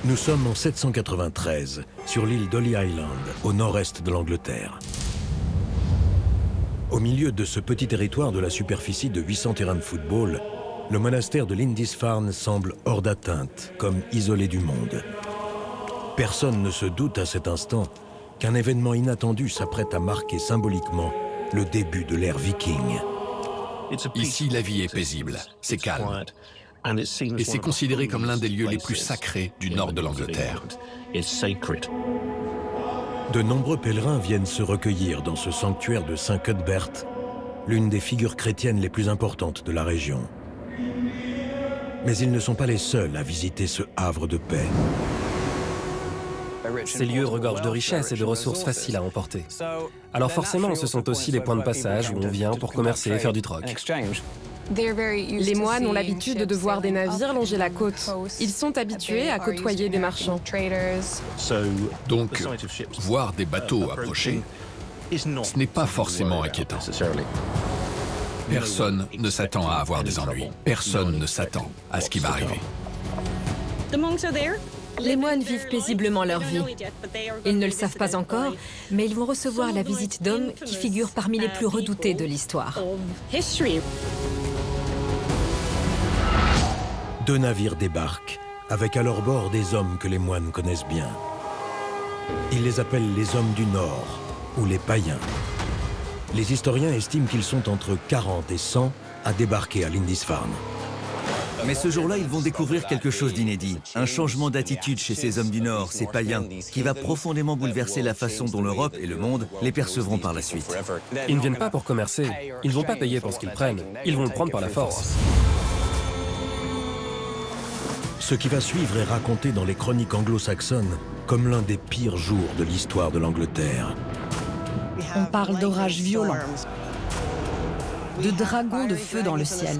Nous sommes en 793, sur l'île d'Holy Island, au nord-est de l'Angleterre. Au milieu de ce petit territoire de la superficie de 800 terrains de football, le monastère de Lindisfarne semble hors d'atteinte, comme isolé du monde. Personne ne se doute à cet instant qu'un événement inattendu s'apprête à marquer symboliquement le début de l'ère viking. Ici, la vie est paisible, c'est calme. Et c'est considéré comme l'un des lieux les plus sacrés du nord de l'Angleterre. De nombreux pèlerins viennent se recueillir dans ce sanctuaire de Saint Cuthbert, l'une des figures chrétiennes les plus importantes de la région. Mais ils ne sont pas les seuls à visiter ce havre de paix. Ces lieux regorgent de richesses et de ressources faciles à emporter. Alors forcément, ce sont aussi des points de passage où on vient pour commercer et faire du troc. Les moines ont l'habitude de voir des navires longer la côte. Ils sont habitués à côtoyer des marchands. Donc, voir des bateaux approcher, ce n'est pas forcément inquiétant. Personne ne s'attend à avoir des ennuis. Personne ne s'attend à ce qui va arriver. Les moines vivent paisiblement leur vie. Ils ne le savent pas encore, mais ils vont recevoir la visite d'hommes qui figurent parmi les plus redoutés de l'histoire. 2 navires débarquent, avec à leur bord des hommes que les moines connaissent bien. Ils les appellent les hommes du Nord, ou les païens. Les historiens estiment qu'ils sont entre 40 et 100 à débarquer à Lindisfarne. Mais ce jour-là, ils vont découvrir quelque chose d'inédit. Un changement d'attitude chez ces hommes du Nord, ces païens, qui va profondément bouleverser la façon dont l'Europe et le monde les percevront par la suite. Ils ne viennent pas pour commercer. Ils ne vont pas payer pour ce qu'ils prennent. Ils vont le prendre par la force. Ce qui va suivre est raconté dans les chroniques anglo-saxonnes comme l'un des pires jours de l'histoire de l'Angleterre. On parle d'orages violents, de dragons de feu dans le ciel,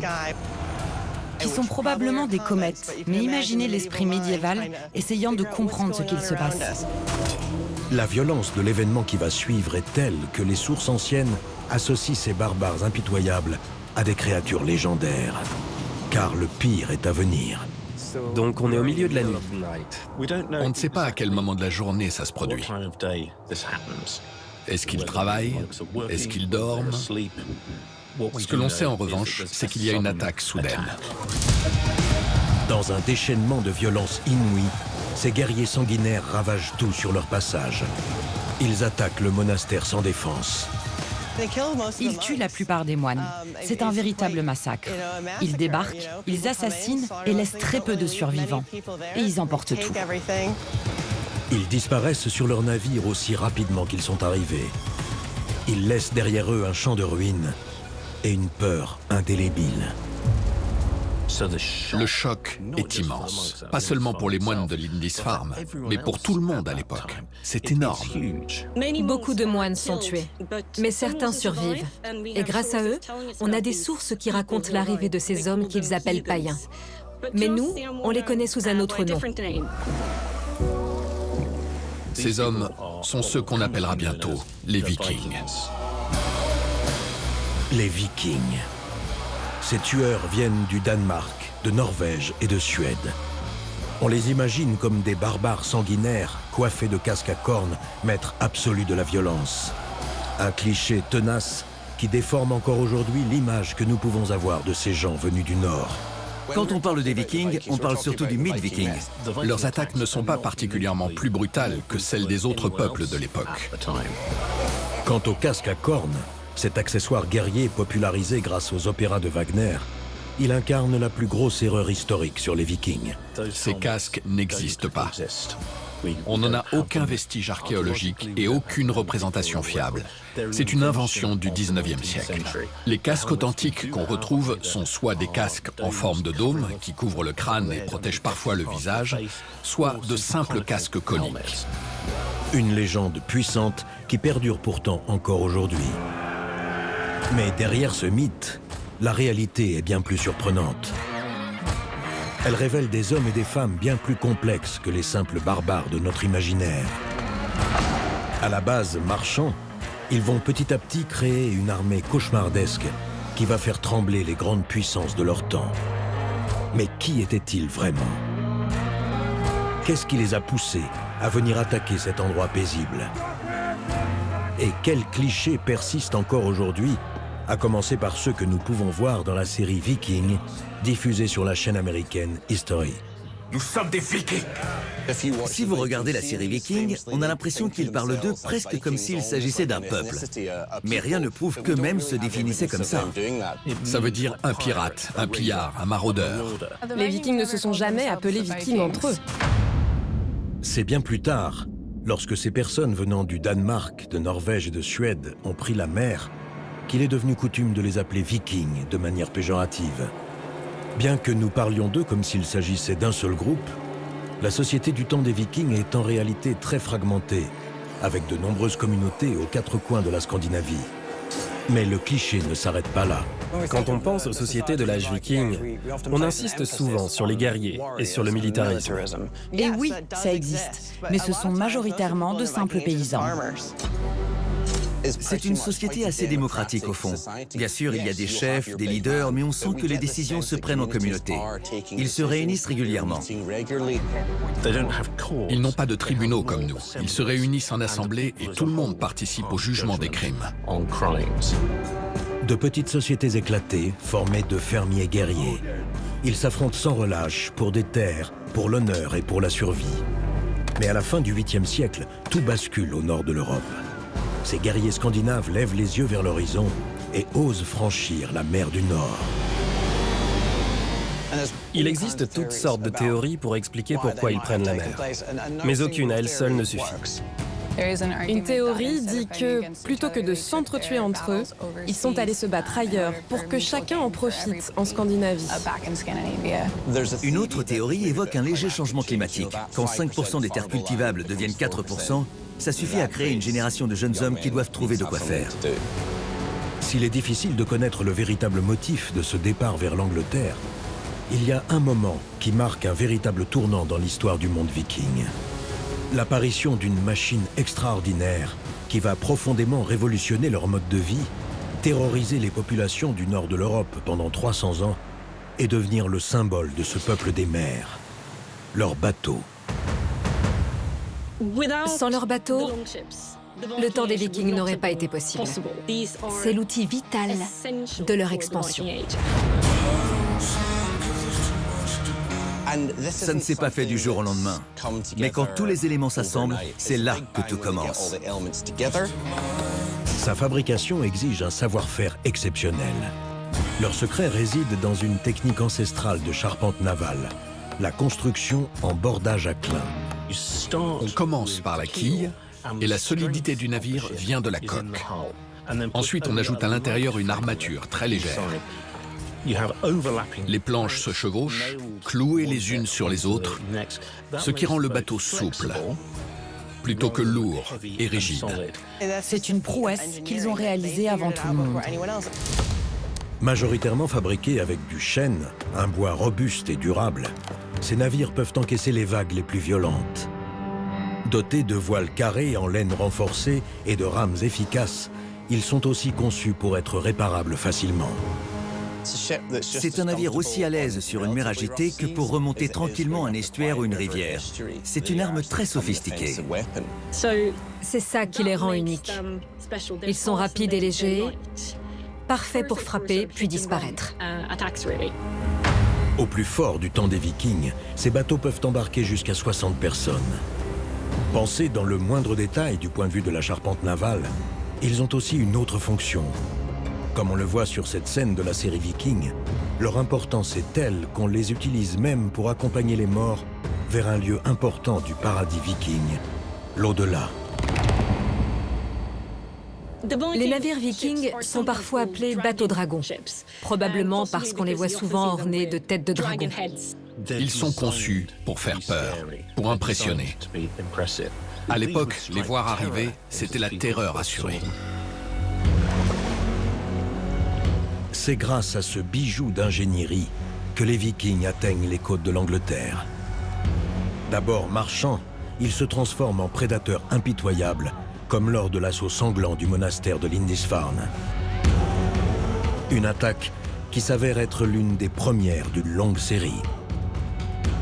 qui sont probablement des comètes. Mais imaginez l'esprit médiéval essayant de comprendre ce qu'il se passe. La violence de l'événement qui va suivre est telle que les sources anciennes associent ces barbares impitoyables à des créatures légendaires. Car le pire est à venir. Donc on est au milieu de la nuit. On ne sait pas à quel moment de la journée ça se produit. Est-ce qu'ils travaillent? Est-ce qu'ils dorment? Ce que l'on sait en revanche, c'est qu'il y a une attaque soudaine. Dans un déchaînement de violence inouïe, ces guerriers sanguinaires ravagent tout sur leur passage. Ils attaquent le monastère sans défense. Ils tuent la plupart des moines. C'est un véritable massacre. Ils débarquent, ils assassinent et laissent très peu de survivants. Et ils emportent tout. Ils disparaissent sur leur navire aussi rapidement qu'ils sont arrivés. Ils laissent derrière eux un champ de ruines et une peur indélébile. Le choc est immense, pas seulement pour les moines de Lindisfarne, mais pour tout le monde à l'époque. C'est énorme. Beaucoup de moines sont tués, mais certains survivent. Et grâce à eux, on a des sources qui racontent l'arrivée de ces hommes qu'ils appellent païens. Mais nous, on les connaît sous un autre nom. Ces hommes sont ceux qu'on appellera bientôt les Vikings. Les Vikings. Ces tueurs viennent du Danemark, de Norvège et de Suède. On les imagine comme des barbares sanguinaires, coiffés de casques à cornes, maîtres absolus de la violence. Un cliché tenace qui déforme encore aujourd'hui l'image que nous pouvons avoir de ces gens venus du Nord. Quand on parle des Vikings, on parle surtout du mythe viking. Leurs attaques ne sont pas particulièrement plus brutales que celles des autres peuples de l'époque. Quant au casque à cornes, cet accessoire guerrier popularisé grâce aux opéras de Wagner, il incarne la plus grosse erreur historique sur les Vikings. Ces casques n'existent pas. On n'en a aucun vestige archéologique et aucune représentation fiable. C'est une invention du 19e siècle. Les casques authentiques qu'on retrouve sont soit des casques en forme de dôme qui couvrent le crâne et protègent parfois le visage, soit de simples casques coniques. Une légende puissante qui perdure pourtant encore aujourd'hui. Mais derrière ce mythe, la réalité est bien plus surprenante. Elle révèle des hommes et des femmes bien plus complexes que les simples barbares de notre imaginaire. À la base marchands, ils vont petit à petit créer une armée cauchemardesque qui va faire trembler les grandes puissances de leur temps. Mais qui étaient-ils vraiment? Qu'est-ce qui les a poussés à venir attaquer cet endroit paisible? Et quels clichés persistent encore aujourd'hui, à commencer par ceux que nous pouvons voir dans la série Viking, diffusée sur la chaîne américaine History. Nous sommes des Vikings. Si vous regardez la série Viking, on a l'impression qu'ils parlent d'eux presque comme s'il s'agissait d'un peuple. Mais rien ne prouve qu'eux-mêmes se définissaient comme ça. Ça veut dire un pirate, un pillard, un maraudeur. Les Vikings ne se sont jamais appelés Vikings entre eux. C'est bien plus tard, lorsque ces personnes venant du Danemark, de Norvège et de Suède ont pris la mer, qu'il est devenu coutume de les appeler Vikings de manière péjorative. Bien que nous parlions d'eux comme s'il s'agissait d'un seul groupe, la société du temps des Vikings est en réalité très fragmentée, avec de nombreuses communautés aux quatre coins de la Scandinavie. Mais le cliché ne s'arrête pas là. Quand on pense aux sociétés de l'âge viking, on insiste souvent sur les guerriers et sur le militarisme. Et oui, ça existe, mais ce sont majoritairement de simples paysans. C'est une société assez démocratique au fond. Bien sûr, il y a des chefs, des leaders, mais on sent que les décisions se prennent en communauté. Ils se réunissent régulièrement. Ils n'ont pas de tribunaux comme nous. Ils se réunissent en assemblée et tout le monde participe au jugement des crimes. De petites sociétés éclatées, formées de fermiers guerriers. Ils s'affrontent sans relâche pour des terres, pour l'honneur et pour la survie. Mais à la fin du 8e siècle, tout bascule au nord de l'Europe. Ces guerriers scandinaves lèvent les yeux vers l'horizon et osent franchir la mer du Nord. Il existe toutes sortes de théories pour expliquer pourquoi ils prennent la mer. Mais aucune à elle seule ne suffit. Une théorie dit que, plutôt que de s'entretuer entre eux, ils sont allés se battre ailleurs pour que chacun en profite en Scandinavie. Une autre théorie évoque un léger changement climatique. Quand 5% des terres cultivables deviennent 4%, ça suffit à créer une génération de jeunes hommes qui doivent trouver de quoi faire. S'il est difficile de connaître le véritable motif de ce départ vers l'Angleterre, il y a un moment qui marque un véritable tournant dans l'histoire du monde viking. L'apparition d'une machine extraordinaire qui va profondément révolutionner leur mode de vie, terroriser les populations du nord de l'Europe pendant 300 ans et devenir le symbole de ce peuple des mers, leurs bateaux. Sans leurs bateaux, le temps des Vikings n'aurait pas été possible. C'est l'outil vital de leur expansion. Ça ne s'est pas fait du jour au lendemain. Mais quand tous les éléments s'assemblent, c'est là que tout commence. Sa fabrication exige un savoir-faire exceptionnel. Leur secret réside dans une technique ancestrale de charpente navale, la construction en bordage à clin. On commence par la quille et la solidité du navire vient de la coque. Ensuite, on ajoute à l'intérieur une armature très légère. Les planches se chevauchent, clouées les unes sur les autres, ce qui rend le bateau souple, plutôt que lourd et rigide. C'est une prouesse qu'ils ont réalisée avant tout le monde. Majoritairement fabriqués avec du chêne, un bois robuste et durable, ces navires peuvent encaisser les vagues les plus violentes. Dotés de voiles carrées en laine renforcée et de rames efficaces, ils sont aussi conçus pour être réparables facilement. C'est un navire aussi à l'aise sur une mer agitée que pour remonter tranquillement un estuaire ou une rivière. C'est une arme très sophistiquée. C'est ça qui les rend uniques. Ils sont rapides et légers, parfaits pour frapper puis disparaître. Au plus fort du temps des Vikings, ces bateaux peuvent embarquer jusqu'à 60 personnes. Pensés dans le moindre détail du point de vue de la charpente navale, ils ont aussi une autre fonction. Comme on le voit sur cette scène de la série Viking, leur importance est telle qu'on les utilise même pour accompagner les morts vers un lieu important du paradis viking, l'au-delà. Les navires vikings sont parfois appelés bateaux-dragons, probablement parce qu'on les voit souvent ornés de têtes de dragon. Ils sont conçus pour faire peur, pour impressionner. À l'époque, les voir arriver, c'était la terreur assurée. C'est grâce à ce bijou d'ingénierie que les Vikings atteignent les côtes de l'Angleterre. D'abord marchands, ils se transforment en prédateurs impitoyables, comme lors de l'assaut sanglant du monastère de Lindisfarne. Une attaque qui s'avère être l'une des premières d'une longue série.